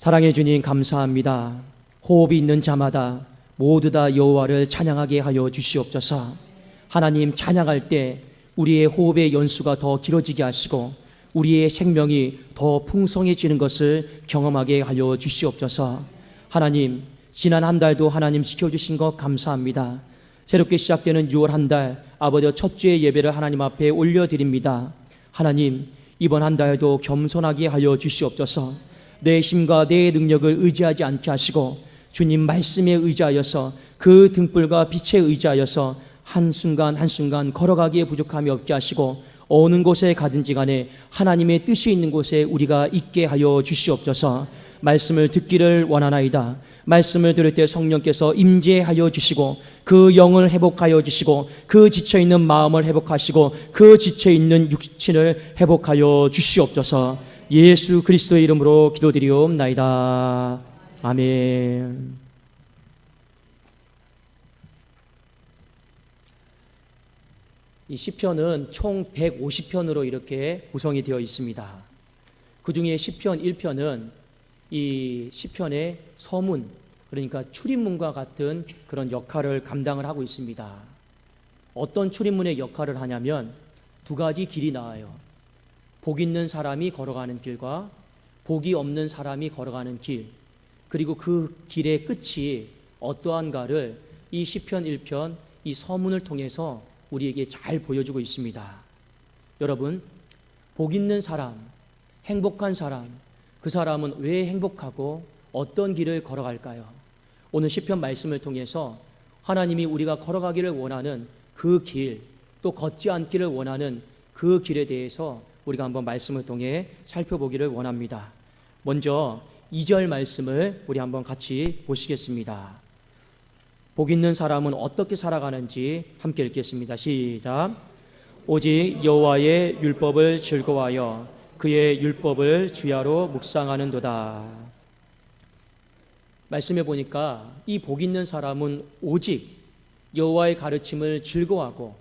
사랑해 주님 감사합니다. 호흡이 있는 자마다 모두 다 여호와를 찬양하게 하여 주시옵소서. 하나님, 찬양할 때 우리의 호흡의 연수가 더 길어지게 하시고 우리의 생명이 더 풍성해지는 것을 경험하게 하여 주시옵소서. 하나님, 지난 한 달도 하나님 지켜주신 것 감사합니다. 새롭게 시작되는 6월 한 달, 아버지 첫 주의 예배를 하나님 앞에 올려드립니다. 하나님, 이번 한 달도 겸손하게 하여 주시옵소서. 내 힘과 내 능력을 의지하지 않게 하시고 주님 말씀에 의지하여서 그 등불과 빛에 의지하여서 한순간 한순간 걸어가기에 부족함이 없게 하시고 어느 곳에 가든지 간에 하나님의 뜻이 있는 곳에 우리가 있게 하여 주시옵소서. 말씀을 듣기를 원하나이다. 말씀을 들을 때 성령께서 임재하여 주시고 그 영을 회복하여 주시고 그 지쳐있는 마음을 회복하시고 그 지쳐있는 육신을 회복하여 주시옵소서. 예수 그리스도의 이름으로 기도드리옵나이다. 아멘. 이 시편은 총 150편으로 이렇게 구성이 되어 있습니다. 그 중에 시편 1편은 이 시편의 서문, 그러니까 출입문과 같은 그런 역할을 감당을 하고 있습니다. 어떤 출입문의 역할을 하냐면 두 가지 길이 나와요. 복 있는 사람이 걸어가는 길과 복이 없는 사람이 걸어가는 길, 그리고 그 길의 끝이 어떠한가를 이 시편 1편 이 서문을 통해서 우리에게 잘 보여주고 있습니다. 여러분, 복 있는 사람, 행복한 사람, 그 사람은 왜 행복하고 어떤 길을 걸어갈까요? 오늘 시편 말씀을 통해서 하나님이 우리가 걸어가기를 원하는 그 길, 또 걷지 않기를 원하는 그 길에 대해서 우리가 한번 말씀을 통해 살펴보기를 원합니다. 먼저 2절 말씀을 우리 한번 같이 보시겠습니다. 복 있는 사람은 어떻게 살아가는지 함께 읽겠습니다. 시작. 오직 여호와의 율법을 즐거워하여 그의 율법을 주야로 묵상하는도다. 말씀해 보니까 이 복 있는 사람은 오직 여호와의 가르침을 즐거워하고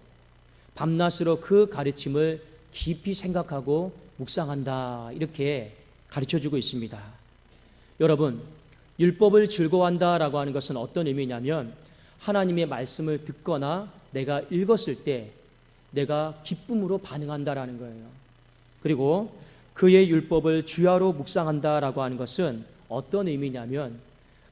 밤낮으로 그 가르침을 깊이 생각하고 묵상한다, 이렇게 가르쳐주고 있습니다. 여러분, 율법을 즐거워한다라고 하는 것은 어떤 의미냐면 하나님의 말씀을 듣거나 내가 읽었을 때 내가 기쁨으로 반응한다라는 거예요. 그리고 그의 율법을 주야로 묵상한다라고 하는 것은 어떤 의미냐면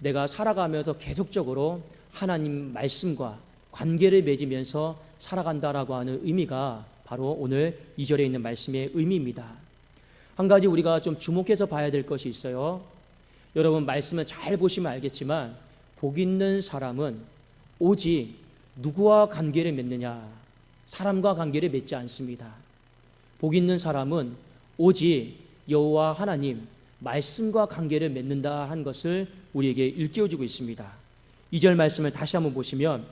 내가 살아가면서 계속적으로 하나님 말씀과 관계를 맺으면서 살아간다라고 하는 의미가 바로 오늘 2절에 있는 말씀의 의미입니다. 한 가지 우리가 좀 주목해서 봐야 될 것이 있어요. 여러분, 말씀을 잘 보시면 알겠지만 복 있는 사람은 오직 누구와 관계를 맺느냐, 사람과 관계를 맺지 않습니다. 복 있는 사람은 오직 여호와 하나님 말씀과 관계를 맺는다 한 것을 우리에게 일깨워주고 있습니다. 2절 말씀을 다시 한번 보시면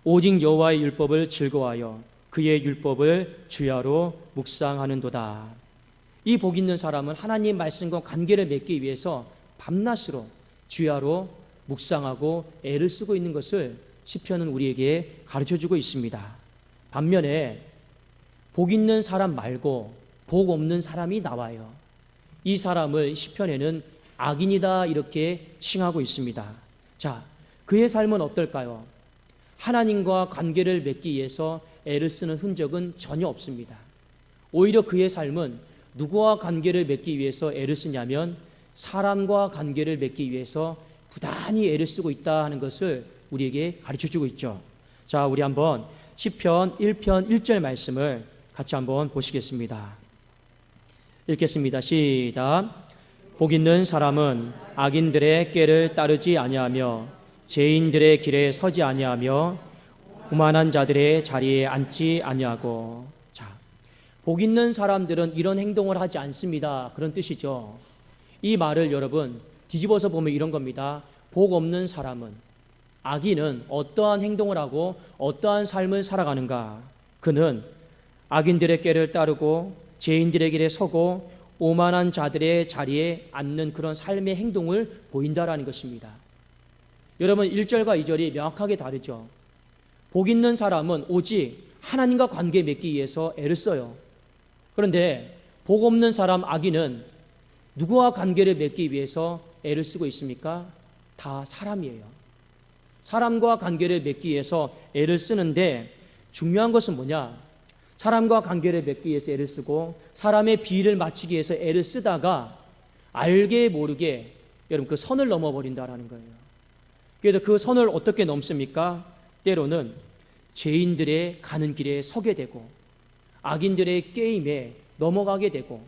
오직 여호와의 율법을 즐거워하여 그의 율법을 주야로 묵상하는도다. 이 복 있는 사람은 하나님 말씀과 관계를 맺기 위해서 밤낮으로 주야로 묵상하고 애를 쓰고 있는 것을 시편은 우리에게 가르쳐주고 있습니다. 반면에 복 있는 사람 말고 복 없는 사람이 나와요. 이 사람을 시편에는 악인이다 이렇게 칭하고 있습니다. 자, 그의 삶은 어떨까요? 하나님과 관계를 맺기 위해서 애를 쓰는 흔적은 전혀 없습니다. 오히려 그의 삶은 누구와 관계를 맺기 위해서 애를 쓰냐면 사람과 관계를 맺기 위해서 부단히 애를 쓰고 있다 하는 것을 우리에게 가르쳐주고 있죠. 자, 우리 한번 시편 1편 1절 말씀을 같이 한번 보시겠습니다. 읽겠습니다. 시작. 복 있는 사람은 악인들의 꾀를 따르지 아니하며 죄인들의 길에 서지 아니하며 오만한 자들의 자리에 앉지 아니하고. 자, 복 있는 사람들은 이런 행동을 하지 않습니다, 그런 뜻이죠. 이 말을 여러분 뒤집어서 보면 이런 겁니다. 복 없는 사람은, 악인은 어떠한 행동을 하고 어떠한 삶을 살아가는가? 그는 악인들의 꾀를 따르고 죄인들의 길에 서고 오만한 자들의 자리에 앉는 그런 삶의 행동을 보인다라는 것입니다. 여러분, 1절과 2절이 명확하게 다르죠. 복 있는 사람은 오직 하나님과 관계 맺기 위해서 애를 써요. 그런데 복 없는 사람, 악인은 누구와 관계를 맺기 위해서 애를 쓰고 있습니까? 다 사람이에요. 사람과 관계를 맺기 위해서 애를 쓰는데 중요한 것은 뭐냐? 사람과 관계를 맺기 위해서 애를 쓰고 사람의 비위를 맞추기 위해서 애를 쓰다가 알게 모르게 여러분 그 선을 넘어버린다라는 거예요. 그래서 그 선을 어떻게 넘습니까? 때로는 죄인들의 가는 길에 서게 되고 악인들의 게임에 넘어가게 되고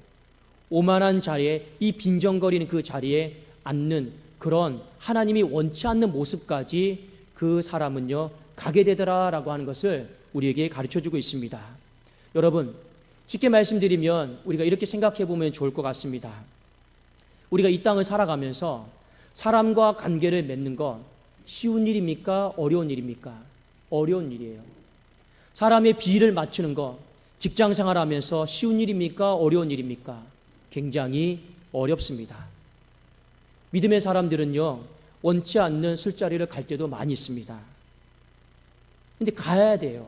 오만한 자리에 이 빈정거리는 그 자리에 앉는 그런 하나님이 원치 않는 모습까지 그 사람은요 가게 되더라라고 하는 것을 우리에게 가르쳐주고 있습니다. 여러분 쉽게 말씀드리면 우리가 이렇게 생각해 보면 좋을 것 같습니다. 우리가 이 땅을 살아가면서 사람과 관계를 맺는 건 쉬운 일입니까? 어려운 일입니까? 어려운 일이에요. 사람의 비위를 맞추는 거 직장 생활하면서 쉬운 일입니까? 어려운 일입니까? 굉장히 어렵습니다. 믿음의 사람들은요 원치 않는 술자리를 갈 때도 많이 있습니다. 근데 가야 돼요.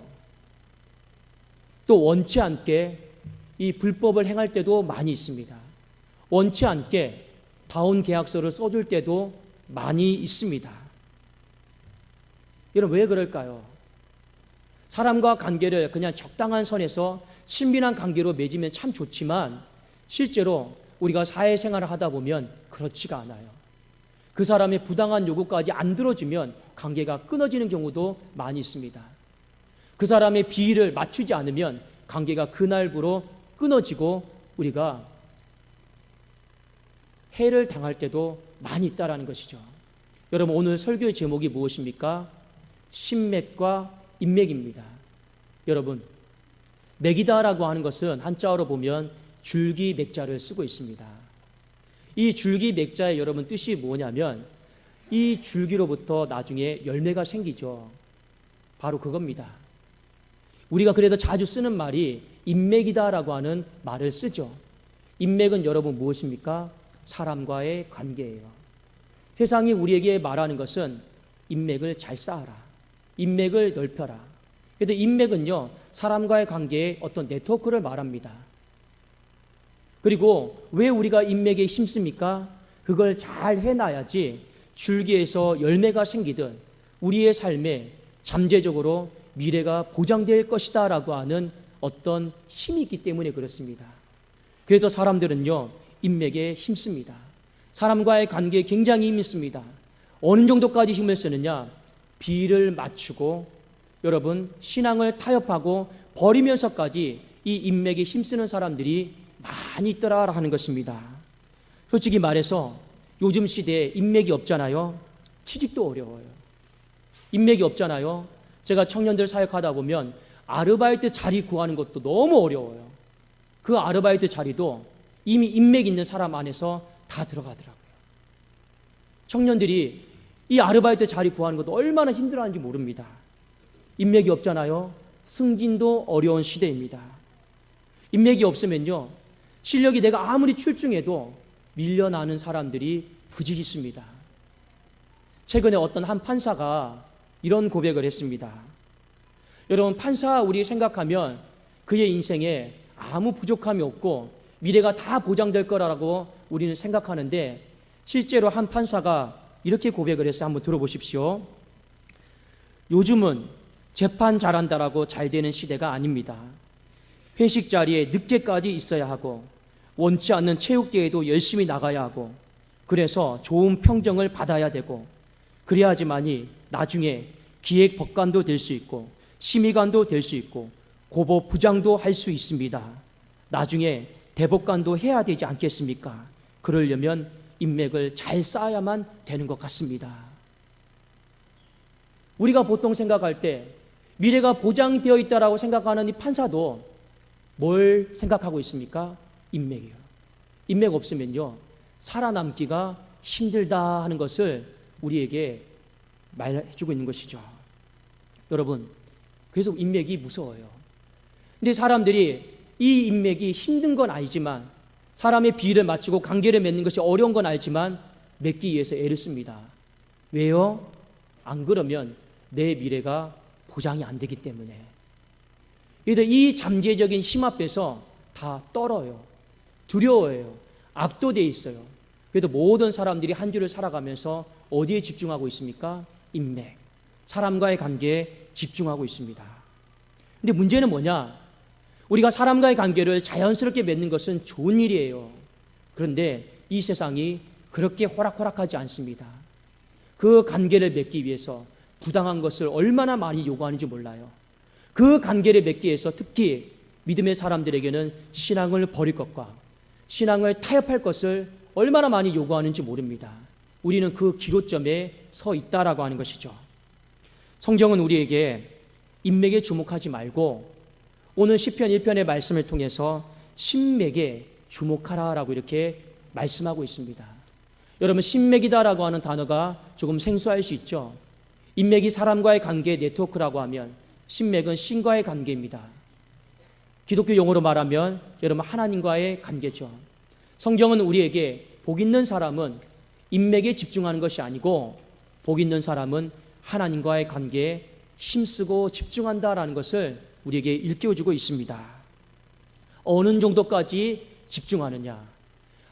또 원치 않게 이 불법을 행할 때도 많이 있습니다. 원치 않게 다운 계약서를 써줄 때도 많이 있습니다. 여러분 왜 그럴까요? 사람과 관계를 그냥 적당한 선에서 친밀한 관계로 맺으면 참 좋지만 실제로 우리가 사회생활을 하다 보면 그렇지가 않아요. 그 사람의 부당한 요구까지 안 들어주면 관계가 끊어지는 경우도 많이 있습니다. 그 사람의 비위를 맞추지 않으면 관계가 그날부로 끊어지고 우리가 해를 당할 때도 많이 있다라는 것이죠. 여러분 오늘 설교의 제목이 무엇입니까? 신맥과 인맥입니다. 여러분 맥이다라고 하는 것은 한자어로 보면 줄기 맥자를 쓰고 있습니다. 이 줄기 맥자의 여러분 뜻이 뭐냐면 이 줄기로부터 나중에 열매가 생기죠. 바로 그겁니다. 우리가 그래도 자주 쓰는 말이 인맥이다라고 하는 말을 쓰죠. 인맥은 여러분 무엇입니까? 사람과의 관계예요. 세상이 우리에게 말하는 것은 인맥을 잘 쌓아라. 인맥을 넓혀라. 그래도 인맥은요, 사람과의 관계에 어떤 네트워크를 말합니다. 그리고 왜 우리가 인맥에 힘씁니까? 그걸 잘 해놔야지 줄기에서 열매가 생기듯 우리의 삶에 잠재적으로 미래가 보장될 것이다 라고 하는 어떤 힘이 있기 때문에 그렇습니다. 그래서 사람들은요 인맥에 힘씁니다. 사람과의 관계에 굉장히 힘이 있습니다. 어느 정도까지 힘을 쓰느냐? 비를 맞추고 여러분 신앙을 타협하고 버리면서까지 이 인맥에 힘쓰는 사람들이 많이 있더라 하는 것입니다. 솔직히 말해서 요즘 시대에 인맥이 없잖아요. 취직도 어려워요. 인맥이 없잖아요. 제가 청년들 사역하다 보면 아르바이트 자리 구하는 것도 너무 어려워요. 그 아르바이트 자리도 이미 인맥 있는 사람 안에서 다 들어가더라고요. 청년들이 이 아르바이트 자리 구하는 것도 얼마나 힘들어하는지 모릅니다. 인맥이 없잖아요. 승진도 어려운 시대입니다. 인맥이 없으면요 실력이 내가 아무리 출중해도 밀려나는 사람들이 부직 있습니다. 최근에 어떤 한 판사가 이런 고백을 했습니다. 여러분 판사 우리 생각하면 그의 인생에 아무 부족함이 없고 미래가 다 보장될 거라고 우리는 생각하는데 실제로 한 판사가 이렇게 고백을 해서 한번 들어보십시오. 요즘은 재판 잘한다라고 잘 되는 시대가 아닙니다. 회식 자리에 늦게까지 있어야 하고 원치 않는 체육대회도 열심히 나가야 하고 그래서 좋은 평정을 받아야 되고 그래야지만이 나중에 기획법관도 될 수 있고 심의관도 될 수 있고 고법 부장도 할 수 있습니다. 나중에 대법관도 해야 되지 않겠습니까? 그러려면 인맥을 잘 쌓아야만 되는 것 같습니다. 우리가 보통 생각할 때 미래가 보장되어 있다라고 생각하는 이 판사도 뭘 생각하고 있습니까? 인맥이요. 인맥 없으면요 살아남기가 힘들다 하는 것을 우리에게 말해주고 있는 것이죠. 여러분 그래서 인맥이 무서워요. 근데 사람들이 이 인맥이 힘든 건 아니지만 사람의 비위를 맞추고 관계를 맺는 것이 어려운 건 알지만 맺기 위해서 애를 씁니다. 왜요? 안 그러면 내 미래가 보장이 안 되기 때문에. 그래서 이 잠재적인 힘 앞에서 다 떨어요. 두려워해요. 압도되어 있어요. 그래도 모든 사람들이 한 주를 살아가면서 어디에 집중하고 있습니까? 인맥, 사람과의 관계에 집중하고 있습니다. 근데 문제는 뭐냐? 우리가 사람과의 관계를 자연스럽게 맺는 것은 좋은 일이에요. 그런데 이 세상이 그렇게 호락호락하지 않습니다. 그 관계를 맺기 위해서 부당한 것을 얼마나 많이 요구하는지 몰라요. 그 관계를 맺기 위해서 특히 믿음의 사람들에게는 신앙을 버릴 것과 신앙을 타협할 것을 얼마나 많이 요구하는지 모릅니다. 우리는 그 기로점에 서 있다라고 하는 것이죠. 성경은 우리에게 인맥에 주목하지 말고 오늘 시편 1편의 말씀을 통해서 신맥에 주목하라라고 이렇게 말씀하고 있습니다. 여러분, 신맥이다라고 하는 단어가 조금 생소할 수 있죠. 인맥이 사람과의 관계 네트워크라고 하면 신맥은 신과의 관계입니다. 기독교 용어로 말하면 여러분 하나님과의 관계죠. 성경은 우리에게 복 있는 사람은 인맥에 집중하는 것이 아니고 복 있는 사람은 하나님과의 관계에 힘쓰고 집중한다라는 것을 우리에게 일깨워주고 있습니다. 어느 정도까지 집중하느냐?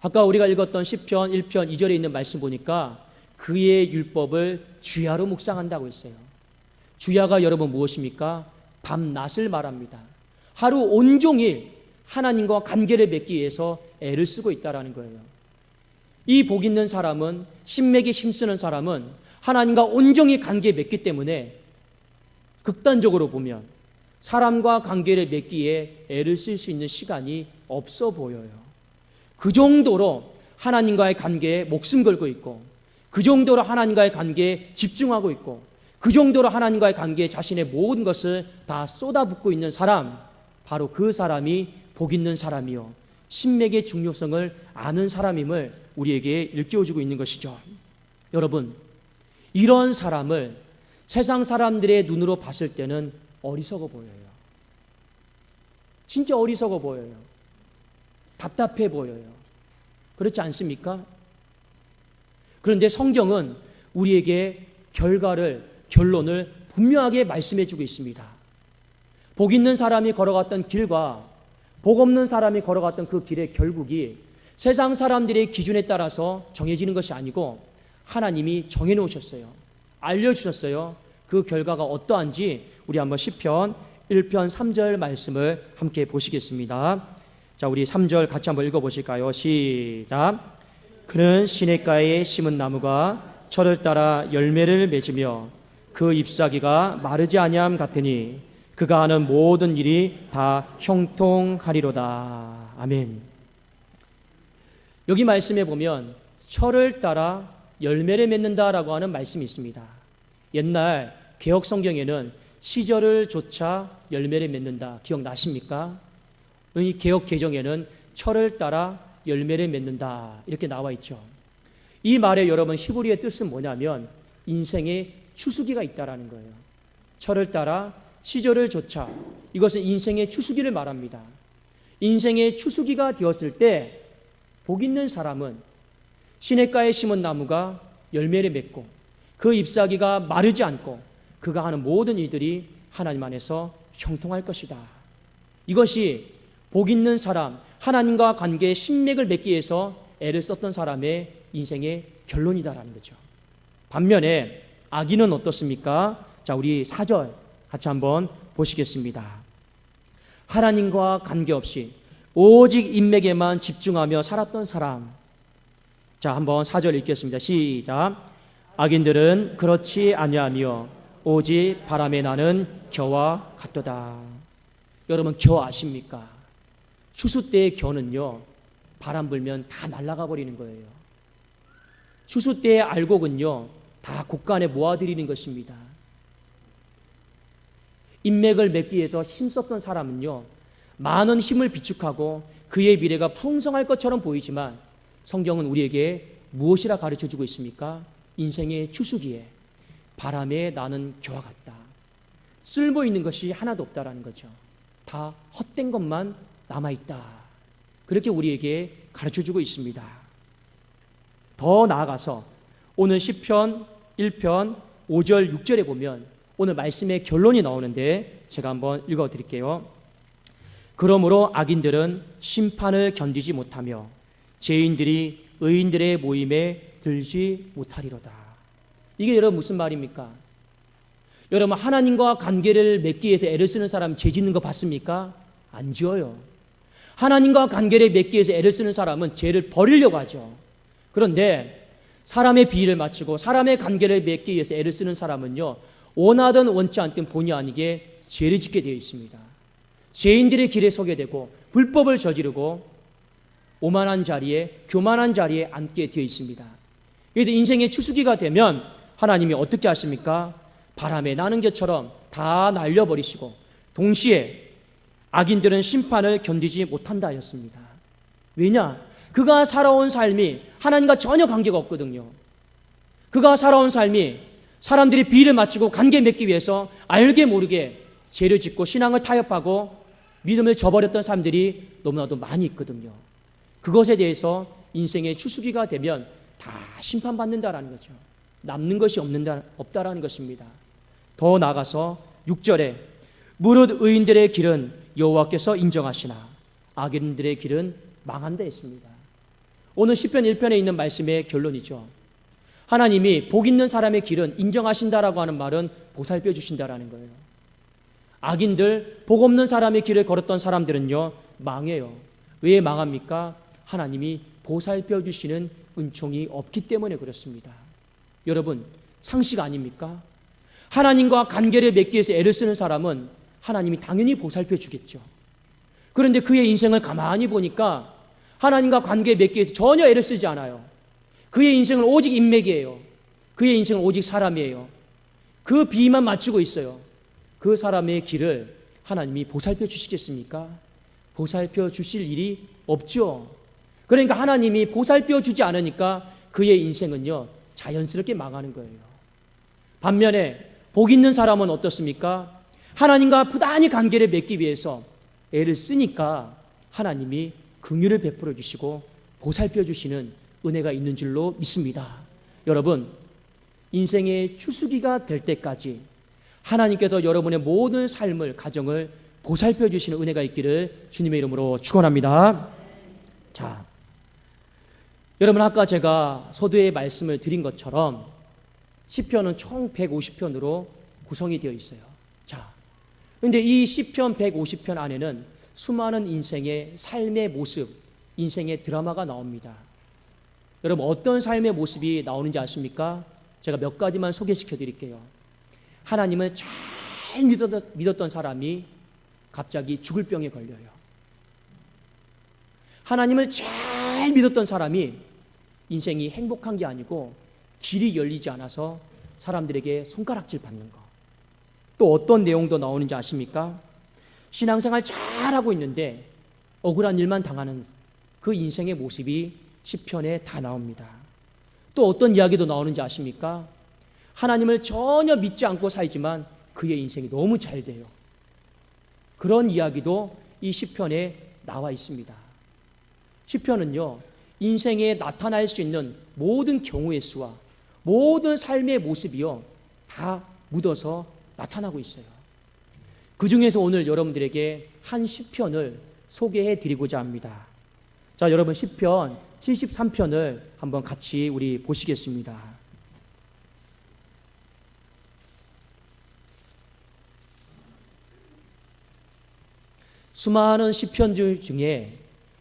아까 우리가 읽었던 시편 1편 2절에 있는 말씀 보니까 그의 율법을 주야로 묵상한다고 했어요. 주야가 여러분 무엇입니까? 밤낮을 말합니다. 하루 온종일 하나님과 관계를 맺기 위해서 애를 쓰고 있다는 거예요. 이 복 있는 사람은, 신맥에 힘쓰는 사람은 하나님과 온종일 관계에 맺기 때문에 극단적으로 보면 사람과 관계를 맺기에 애를 쓸 수 있는 시간이 없어 보여요. 그 정도로 하나님과의 관계에 목숨 걸고 있고, 그 정도로 하나님과의 관계에 집중하고 있고, 그 정도로 하나님과의 관계에 자신의 모든 것을 다 쏟아붓고 있는 사람, 바로 그 사람이 복 있는 사람이요, 신맥의 중요성을 아는 사람임을 우리에게 일깨워주고 있는 것이죠. 여러분, 이런 사람을 세상 사람들의 눈으로 봤을 때는 어리석어 보여요. 진짜 어리석어 보여요. 답답해 보여요. 그렇지 않습니까? 그런데 성경은 우리에게 결론을 분명하게 말씀해주고 있습니다. 복 있는 사람이 걸어갔던 길과 복 없는 사람이 걸어갔던 그 길의 결국이 세상 사람들의 기준에 따라서 정해지는 것이 아니고 하나님이 정해놓으셨어요. 알려주셨어요. 그 결과가 어떠한지 우리 한번 시편 1편 3절 말씀을 함께 보시겠습니다. 자, 우리 3절 같이 한번 읽어보실까요? 시작. 그는 시냇가에 심은 나무가 철을 따라 열매를 맺으며 그 잎사귀가 마르지 아니함 같으니 그가 하는 모든 일이 다 형통하리로다. 아멘. 여기 말씀에 보면 철을 따라 열매를 맺는다라고 하는 말씀이 있습니다. 옛날 개역 성경에는 시절을 좇아 열매를 맺는다. 기억나십니까? 이 개역 개정에는 철을 따라 열매를 맺는다 이렇게 나와 있죠. 이 말에 여러분 히브리의 뜻은 뭐냐면 인생의 추수기가 있다라는 거예요. 철을 따라 시절을 좇아, 이것은 인생의 추수기를 말합니다. 인생의 추수기가 되었을 때 복 있는 사람은 시냇가에 심은 나무가 열매를 맺고 그 잎사귀가 마르지 않고 그가 하는 모든 일들이 하나님 안에서 형통할 것이다. 이것이 복 있는 사람, 하나님과 관계의 신맥을 맺기 위해서 애를 썼던 사람의 인생의 결론이다라는 거죠. 반면에 악인은 어떻습니까? 자, 우리 4절 같이 한번 보시겠습니다. 하나님과 관계없이 오직 인맥에만 집중하며 살았던 사람. 자, 한번 4절 읽겠습니다. 시작. 악인들은 그렇지 아니하며 오직 바람에 나는 겨와 같도다. 여러분, 겨 아십니까? 추수 때의 겨는요, 바람 불면 다 날아가 버리는 거예요. 추수 때의 알곡은요, 다 곡간에 모아들이는 것입니다. 인맥을 맺기 위해서 힘썼던 사람은요, 많은 힘을 비축하고 그의 미래가 풍성할 것처럼 보이지만 성경은 우리에게 무엇이라 가르쳐주고 있습니까? 인생의 추수기에 바람에 나는 겨와 같다. 쓸모 있는 것이 하나도 없다라는 거죠. 다 헛된 것만 남아있다. 그렇게 우리에게 가르쳐주고 있습니다. 더 나아가서 오늘 시편 1편 5절 6절에 보면 오늘 말씀의 결론이 나오는데 제가 한번 읽어드릴게요. 그러므로 악인들은 심판을 견디지 못하며 죄인들이 의인들의 모임에 들지 못하리로다. 이게 여러분 무슨 말입니까? 여러분 하나님과 관계를 맺기 위해서 애를 쓰는 사람 죄 짓는 거 봤습니까? 안 지어요. 하나님과 관계를 맺기 위해서 애를 쓰는 사람은 죄를 버리려고 하죠. 그런데 사람의 비위를 맞추고 사람의 관계를 맺기 위해서 애를 쓰는 사람은요, 원하든 원치 않든 본의 아니게 죄를 짓게 되어 있습니다. 죄인들의 길에 서게 되고 불법을 저지르고 오만한 자리에, 교만한 자리에 앉게 되어 있습니다. 그래서 인생의 추수기가 되면 하나님이 어떻게 하십니까? 바람에 나는 것처럼 다 날려버리시고 동시에 악인들은 심판을 견디지 못한다 하였습니다. 왜냐? 그가 살아온 삶이 하나님과 전혀 관계가 없거든요. 그가 살아온 삶이 사람들이 비위를 맞추고 관계 맺기 위해서 알게 모르게 죄를 짓고 신앙을 타협하고 믿음을 저버렸던 사람들이 너무나도 많이 있거든요. 그것에 대해서 인생의 추수기가 되면 다 심판받는다라는 거죠. 남는 것이 없다라는 것입니다. 더 나아가서 6절에 무릇 의인들의 길은 여호와께서 인정하시나 악인들의 길은 망한다 했습니다. 오늘 시편 1편에 있는 말씀의 결론이죠. 하나님이 복 있는 사람의 길은 인정하신다라고 하는 말은 보살펴 주신다라는 거예요. 악인들, 복 없는 사람의 길을 걸었던 사람들은요, 망해요. 왜 망합니까? 하나님이 보살펴 주시는 은총이 없기 때문에 그렇습니다. 여러분, 상식 아닙니까? 하나님과 관계를 맺기 위해서 애를 쓰는 사람은 하나님이 당연히 보살펴 주겠죠. 그런데 그의 인생을 가만히 보니까 하나님과 관계 맺기 위해서 전혀 애를 쓰지 않아요. 그의 인생은 오직 인맥이에요. 그의 인생은 오직 사람이에요. 그 비위만 맞추고 있어요. 그 사람의 길을 하나님이 보살펴 주시겠습니까? 보살펴 주실 일이 없죠. 그러니까 하나님이 보살펴 주지 않으니까 그의 인생은요, 자연스럽게 망하는 거예요. 반면에 복 있는 사람은 어떻습니까? 하나님과 부단히 관계를 맺기 위해서 애를 쓰니까 하나님이 긍휼을 베풀어 주시고 보살펴 주시는 은혜가 있는 줄로 믿습니다. 여러분, 인생의 추수기가 될 때까지 하나님께서 여러분의 모든 삶을, 가정을 보살펴 주시는 은혜가 있기를 주님의 이름으로 축원합니다. 자, 여러분 아까 제가 서두에 말씀을 드린 것처럼 시편은 총 150편으로 구성이 되어 있어요. 자, 그런데 이 시편 150편 안에는 수많은 인생의 삶의 모습, 인생의 드라마가 나옵니다. 여러분 어떤 삶의 모습이 나오는지 아십니까? 제가 몇 가지만 소개시켜 드릴게요. 하나님을 잘 믿었던 사람이 갑자기 죽을 병에 걸려요. 하나님을 잘 믿었던 사람이 인생이 행복한 게 아니고 길이 열리지 않아서 사람들에게 손가락질 받는 거. 또 어떤 내용도 나오는지 아십니까? 신앙생활 잘하고 있는데 억울한 일만 당하는 그 인생의 모습이 시편에 다 나옵니다. 또 어떤 이야기도 나오는지 아십니까? 하나님을 전혀 믿지 않고 살지만 그의 인생이 너무 잘 돼요. 그런 이야기도 이 시편에 나와 있습니다. 시편은요, 인생에 나타날 수 있는 모든 경우의 수와 모든 삶의 모습이요, 다 묻어서 나타나고 있어요. 그 중에서 오늘 여러분들에게 한 시편을 소개해 드리고자 합니다. 자, 여러분 시편 73편을 한번 같이 우리 보시겠습니다. 수많은 시편 중에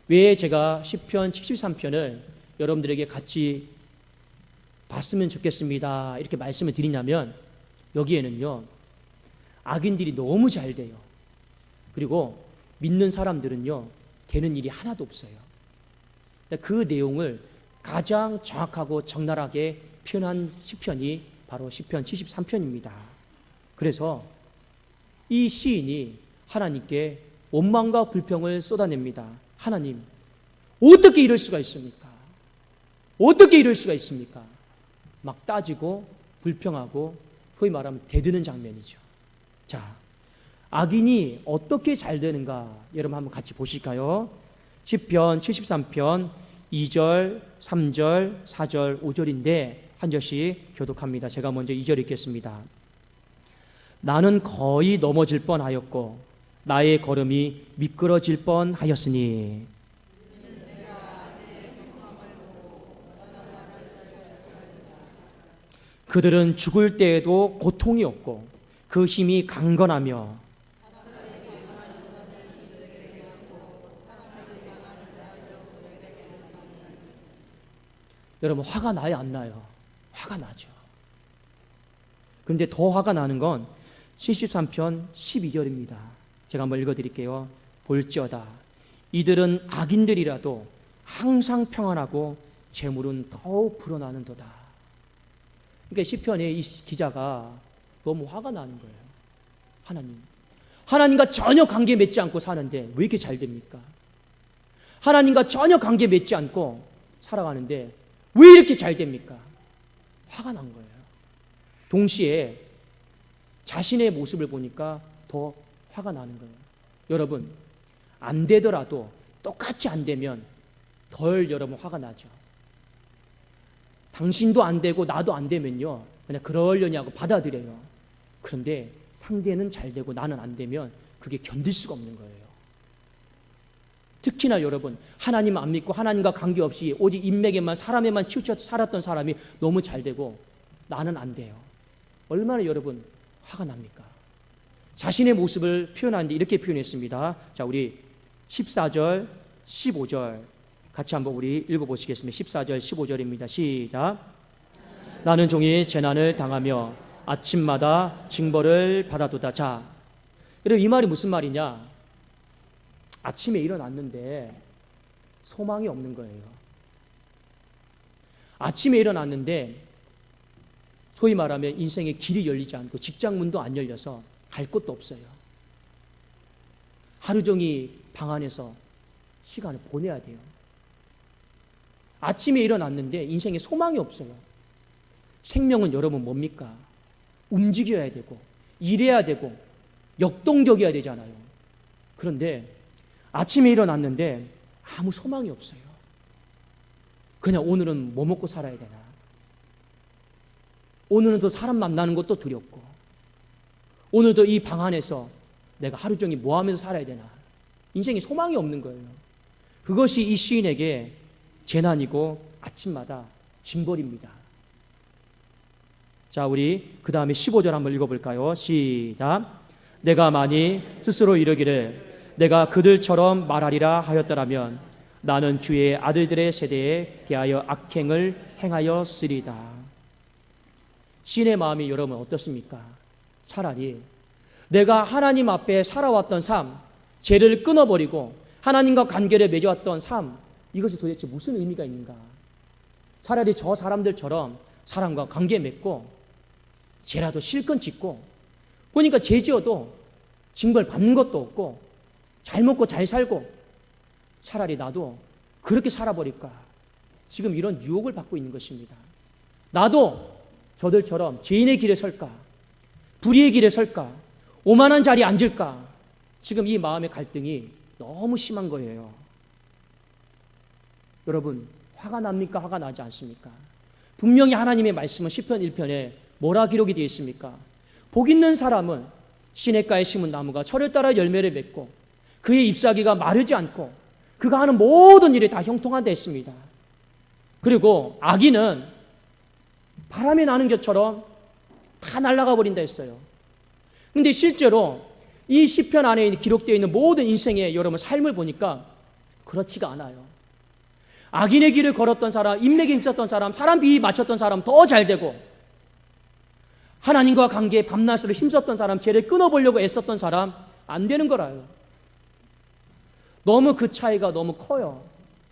왜 제가 시편 73편을 여러분들에게 같이 봤으면 좋겠습니다, 이렇게 말씀을 드리냐면, 여기에는요, 악인들이 너무 잘 돼요. 그리고 믿는 사람들은요, 되는 일이 하나도 없어요. 그 내용을 가장 정확하고 적나라하게 표현한 시편이 바로 시편 73편입니다. 그래서 이 시인이 하나님께 원망과 불평을 쏟아냅니다. 하나님, 어떻게 이럴 수가 있습니까? 어떻게 이럴 수가 있습니까? 막 따지고 불평하고, 소위 말하면 대드는 장면이죠. 자, 악인이 어떻게 잘 되는가 여러분 한번 같이 보실까요? 시편 73편 2절, 3절, 4절, 5절인데 한 절씩 교독합니다. 제가 먼저 2절 읽겠습니다. 나는 거의 넘어질 뻔하였고 나의 걸음이 미끄러질 뻔하였으니 그들은 죽을 때에도 고통이 없고 그 힘이 강건하며 여러분 화가 나요 안 나요? 화가 나죠. 그런데 더 화가 나는 건 73편 12절입니다. 제가 한번 읽어드릴게요. 볼지어다 이들은 악인들이라도 항상 평안하고 재물은 더욱 불어나는도다. 그러니까 시편의 이 기자가 너무 화가 나는 거예요. 하나님과 전혀 관계 맺지 않고 사는데 왜 이렇게 잘 됩니까? 하나님과 전혀 관계 맺지 않고 살아가는데 왜 이렇게 잘 됩니까? 화가 난 거예요. 동시에 자신의 모습을 보니까 더 화가 나는 거예요. 여러분, 안 되더라도 똑같이 안 되면 덜 여러분 화가 나죠. 당신도 안 되고 나도 안 되면요 그냥 그러려니 하고 받아들여요. 그런데 상대는 잘 되고 나는 안 되면 그게 견딜 수가 없는 거예요. 특히나 여러분 하나님 안 믿고 하나님과 관계없이 오직 인맥에만 사람에만 치우쳐 살았던 사람이 너무 잘 되고 나는 안 돼요. 얼마나 여러분 화가 납니까? 자신의 모습을 표현하는데 이렇게 표현했습니다. 자, 우리 14절 15절 같이 한번 우리 읽어보시겠습니다. 14절 15절입니다. 시작. 나는 종일 재난을 당하며 아침마다 징벌을 받아도다. 자, 여러분 이 말이 무슨 말이냐? 아침에 일어났는데 소망이 없는 거예요. 아침에 일어났는데 소위 말하면 인생의 길이 열리지 않고 직장문도 안 열려서 갈 곳도 없어요. 하루 종일 방 안에서 시간을 보내야 돼요. 아침에 일어났는데 인생에 소망이 없어요. 생명은 여러분 뭡니까? 움직여야 되고 일해야 되고 역동적이어야 되잖아요. 그런데 아침에 일어났는데 아무 소망이 없어요. 그냥 오늘은 뭐 먹고 살아야 되나? 오늘은 또 사람 만나는 것도 두렵고 오늘도 이 방 안에서 내가 하루 종일 뭐 하면서 살아야 되나? 인생에 소망이 없는 거예요. 그것이 이 시인에게 재난이고 아침마다 징벌입니다. 자, 우리 그 다음에 15절 한번 읽어볼까요? 시작. 내가 만일 스스로 이르기를 내가 그들처럼 말하리라 하였더라면 나는 주의 아들들의 세대에 대하여 악행을 행하였으리다. 시인의 마음이 여러분 어떻습니까? 차라리 내가 하나님 앞에 살아왔던 삶, 죄를 끊어버리고 하나님과 관계를 맺어왔던 삶, 이것이 도대체 무슨 의미가 있는가? 차라리 저 사람들처럼 사람과 관계 맺고 죄라도 실컷 짓고 보니까 죄 지어도 징벌 받는 것도 없고 잘 먹고 잘 살고 차라리 나도 그렇게 살아버릴까? 지금 이런 유혹을 받고 있는 것입니다. 나도 저들처럼 죄인의 길에 설까? 불의의 길에 설까? 오만한 자리에 앉을까? 지금 이 마음의 갈등이 너무 심한 거예요. 여러분 화가 납니까? 화가 나지 않습니까? 분명히 하나님의 말씀은 시편 1편에 뭐라 기록이 되어 있습니까? 복 있는 사람은 시냇가에 심은 나무가 철을 따라 열매를 맺고 그의 잎사귀가 마르지 않고 그가 하는 모든 일이 다 형통한다 했습니다. 그리고 악인은 바람이 나는 것처럼 다 날아가 버린다 했어요. 그런데 실제로 이 시편 안에 기록되어 있는 모든 인생의 여러분 삶을 보니까 그렇지가 않아요. 악인의 길을 걸었던 사람, 인맥에 힘썼던 사람, 사람 비위 맞췄던 사람 더 잘 되고 하나님과 관계에 밤낮으로 힘썼던 사람, 죄를 끊어보려고 애썼던 사람 안 되는 거라요. 너무 그 차이가 너무 커요.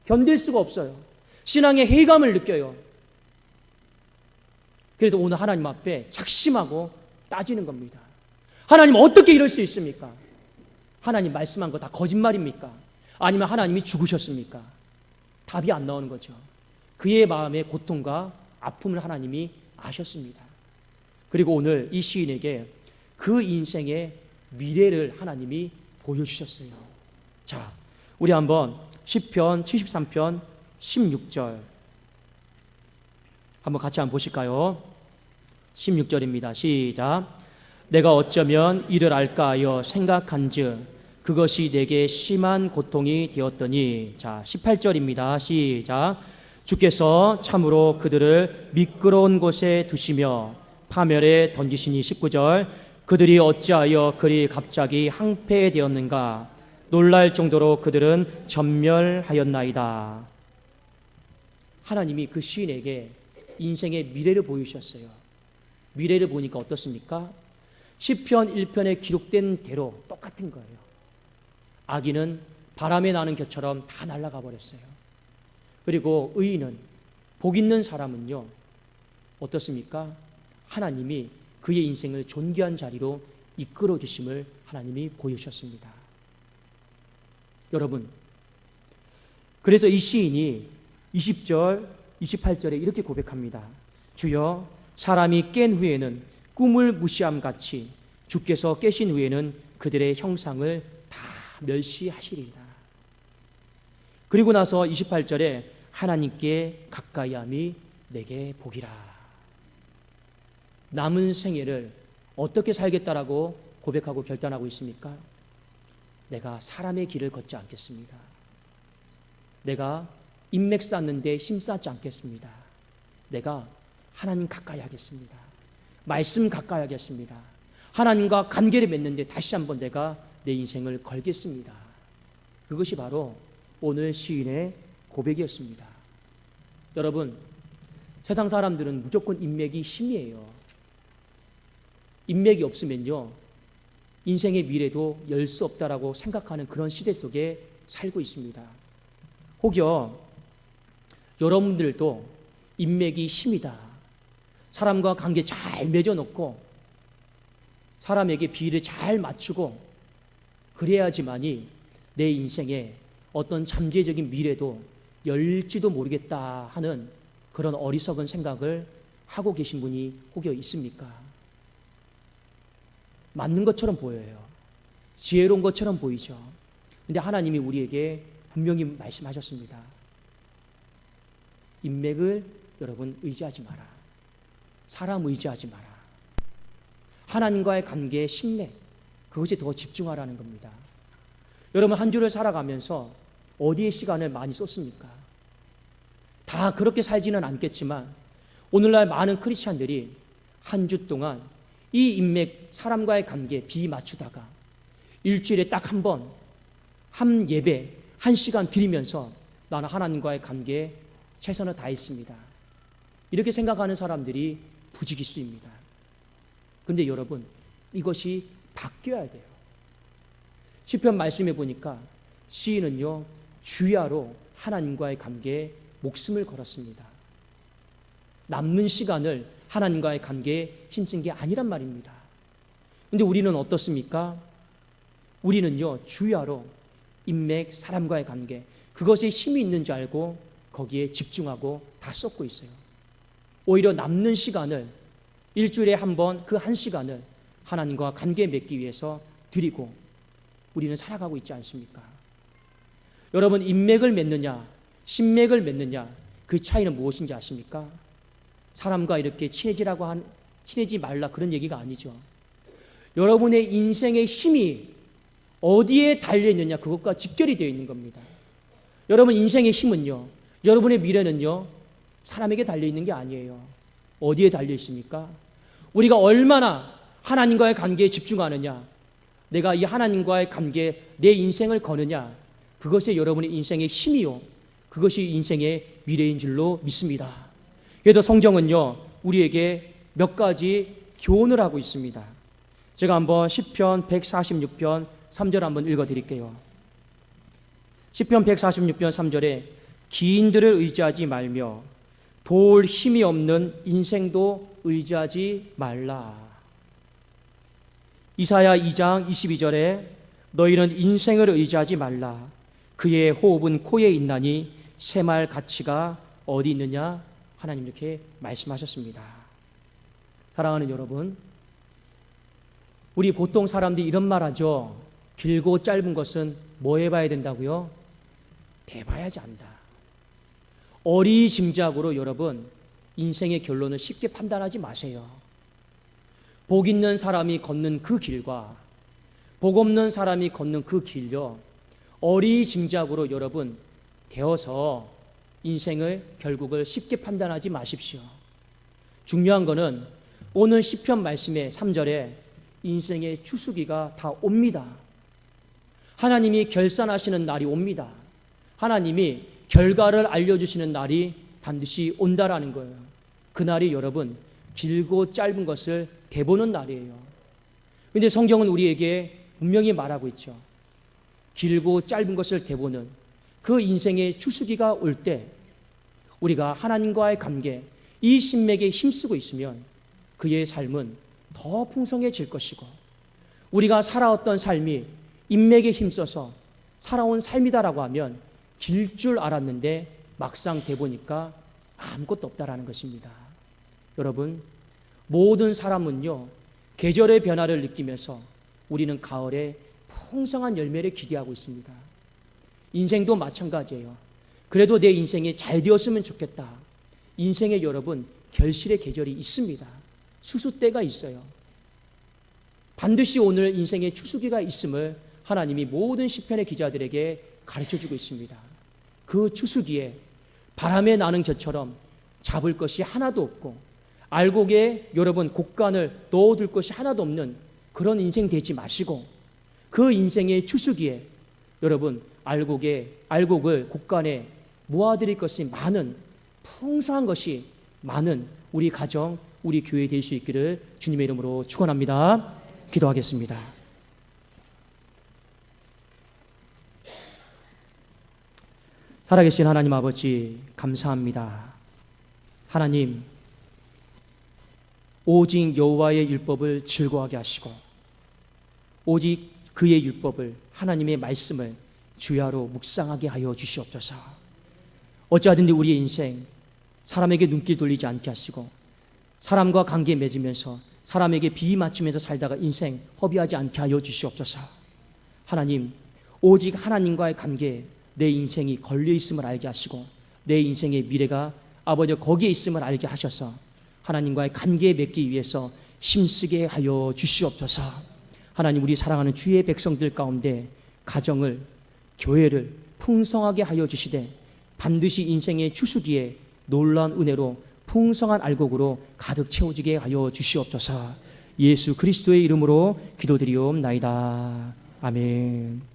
견딜 수가 없어요. 신앙의 회의감을 느껴요. 그래서 오늘 하나님 앞에 작심하고 따지는 겁니다. 하나님 어떻게 이럴 수 있습니까? 하나님 말씀한 거 다 거짓말입니까? 아니면 하나님이 죽으셨습니까? 답이 안 나오는 거죠. 그의 마음의 고통과 아픔을 하나님이 아셨습니다. 그리고 오늘 이 시인에게 그 인생의 미래를 하나님이 보여주셨어요. 자, 우리 한번 시편 73편 16절 한번 같이 한번 보실까요? 16절입니다. 시작. 내가 어쩌면 이를 알까 하여 생각한즉 그것이 내게 심한 고통이 되었더니. 자, 18절입니다. 시작. 주께서 참으로 그들을 미끄러운 곳에 두시며 파멸에 던지시니 19절 그들이 어찌하여 그리 갑자기 항폐되었는가 놀랄 정도로 그들은 전멸하였나이다. 하나님이 그 시인에게 인생의 미래를 보여주셨어요. 미래를 보니까 어떻습니까? 시편 1편에 기록된 대로 똑같은 거예요. 악인은 바람에 나는 겨처럼 다 날아가 버렸어요. 그리고 의인은, 복 있는 사람은요 어떻습니까? 하나님이 그의 인생을 존귀한 자리로 이끌어 주심을 하나님이 보여주셨습니다. 여러분, 그래서 이 시인이 20절, 28절에 이렇게 고백합니다. 주여, 사람이 깬 후에는 꿈을 무시함 같이 주께서 깨신 후에는 그들의 형상을 다 멸시하시리이다. 그리고 나서 28절에 하나님께 가까이함이 내게 복이라. 남은 생애를 어떻게 살겠다라고 고백하고 결단하고 있습니까? 내가 사람의 길을 걷지 않겠습니다. 내가 인맥 쌓는데 힘쌓지 않겠습니다. 내가 하나님 가까이 하겠습니다. 말씀 가까이 하겠습니다. 하나님과 관계를 맺는데 다시 한번 내가 내 인생을 걸겠습니다. 그것이 바로 오늘 시인의 고백이었습니다. 여러분, 세상 사람들은 무조건 인맥이 힘이에요. 인맥이 없으면요 인생의 미래도 열 수 없다라고 생각하는 그런 시대 속에 살고 있습니다. 혹여 여러분들도 인맥이 힘이다, 사람과 관계 잘 맺어놓고 사람에게 비위를 잘 맞추고 그래야지만이 내 인생에 어떤 잠재적인 미래도 열지도 모르겠다 하는 그런 어리석은 생각을 하고 계신 분이 혹여 있습니까? 맞는 것처럼 보여요. 지혜로운 것처럼 보이죠. 근데 하나님이 우리에게 분명히 말씀하셨습니다. 인맥을 여러분 의지하지 마라. 사람 의지하지 마라. 하나님과의 관계의 신뢰, 그것에 더 집중하라는 겁니다. 여러분, 한 주를 살아가면서 어디에 시간을 많이 쏟습니까? 다 그렇게 살지는 않겠지만 오늘날 많은 크리스찬들이 한 주 동안 이 인맥, 사람과의 관계에 비 맞추다가 일주일에 딱 한 번, 한 예배, 한 시간 드리면서 나는 하나님과의 관계에 최선을 다했습니다. 이렇게 생각하는 사람들이 부지기수입니다. 그런데 여러분, 이것이 바뀌어야 돼요. 시편 말씀해 보니까 시인은요 주야로 하나님과의 관계에 목숨을 걸었습니다. 남는 시간을 하나님과의 관계에 힘쓴 게 아니란 말입니다. 그런데 우리는 어떻습니까? 우리는요 주야로 인맥, 사람과의 관계, 그것에 힘이 있는 줄 알고 거기에 집중하고 다 쏟고 있어요. 오히려 남는 시간을 일주일에 한 번, 그 한 시간을 하나님과 관계 맺기 위해서 드리고 우리는 살아가고 있지 않습니까? 여러분, 인맥을 맺느냐, 신맥을 맺느냐, 그 차이는 무엇인지 아십니까? 사람과 이렇게 친해지지 말라 그런 얘기가 아니죠. 여러분의 인생의 힘이 어디에 달려있느냐, 그것과 직결이 되어 있는 겁니다. 여러분 인생의 힘은요, 여러분의 미래는요 사람에게 달려있는 게 아니에요. 어디에 달려있습니까? 우리가 얼마나 하나님과의 관계에 집중하느냐, 내가 이 하나님과의 관계에 내 인생을 거느냐, 그것이 여러분의 인생의 힘이요, 그것이 인생의 미래인 줄로 믿습니다. 그래도 성경은요 우리에게 몇 가지 교훈을 하고 있습니다. 제가 한번 시편 146편 3절 한번 읽어드릴게요. 시편 146편 3절에 기인들을 의지하지 말며 도울 힘이 없는 인생도 의지하지 말라. 이사야 2장 22절에 너희는 인생을 의지하지 말라. 그의 호흡은 코에 있나니 새말 가치가 어디 있느냐. 하나님 이렇게 말씀하셨습니다. 사랑하는 여러분, 우리 보통 사람들이 이런 말 하죠. 길고 짧은 것은 뭐 해봐야 된다고요? 대봐야지 안다. 어리짐작으로 여러분 인생의 결론을 쉽게 판단하지 마세요. 복 있는 사람이 걷는 그 길과 복 없는 사람이 걷는 그 길요, 어리짐작으로 여러분 되어서 인생을 결국을 쉽게 판단하지 마십시오. 중요한 거는 오늘 시편 말씀의 3절에 인생의 추수기가 다 옵니다. 하나님이 결산하시는 날이 옵니다. 하나님이 결과를 알려주시는 날이 반드시 온다라는 거예요. 그 날이 여러분 길고 짧은 것을 대보는 날이에요. 그런데 성경은 우리에게 분명히 말하고 있죠. 길고 짧은 것을 대보는 그 인생의 추수기가 올 때 우리가 하나님과의 관계, 이 신맥에 힘쓰고 있으면 그의 삶은 더 풍성해질 것이고, 우리가 살아왔던 삶이 인맥에 힘써서 살아온 삶이다라고 하면 길 줄 알았는데 막상 대보니까 아무것도 없다라는 것입니다. 여러분, 모든 사람은요 계절의 변화를 느끼면서 우리는 가을에 풍성한 열매를 기대하고 있습니다. 인생도 마찬가지예요. 그래도 내 인생이 잘 되었으면 좋겠다. 인생에 여러분 결실의 계절이 있습니다. 수수 때가 있어요. 반드시 오늘 인생의 추수기가 있음을 하나님이 모든 시편의 기자들에게 가르쳐주고 있습니다. 그 추수기에 바람에 나는 겨처럼 잡을 것이 하나도 없고 알곡에 여러분 곡간을 넣어둘 것이 하나도 없는 그런 인생 되지 마시고, 그 인생의 추수기에 여러분 알곡을 곡간에 모아드릴 것이 많은, 풍성한 것이 많은 우리 가정, 우리 교회 될 수 있기를 주님의 이름으로 축원합니다. 기도하겠습니다. 살아계신 하나님 아버지, 감사합니다. 하나님, 오직 여호와의 율법을 즐거워하게 하시고 오직 그의 율법을, 하나님의 말씀을 주야로 묵상하게 하여 주시옵소서. 어찌하든지 우리의 인생 사람에게 눈길 돌리지 않게 하시고 사람과 관계 맺으면서 사람에게 비위 맞추면서 살다가 인생 허비하지 않게 하여 주시옵소서. 하나님, 오직 하나님과의 관계에 내 인생이 걸려있음을 알게 하시고 내 인생의 미래가 아버지 거기에 있음을 알게 하셔서 하나님과의 관계에 맺기 위해서 힘쓰게 하여 주시옵소서. 하나님, 우리 사랑하는 주의 백성들 가운데 가정을, 교회를 풍성하게 하여 주시되 반드시 인생의 추수기에 놀라운 은혜로 풍성한 알곡으로 가득 채워지게 하여 주시옵소서. 예수 그리스도의 이름으로 기도드리옵나이다. 아멘.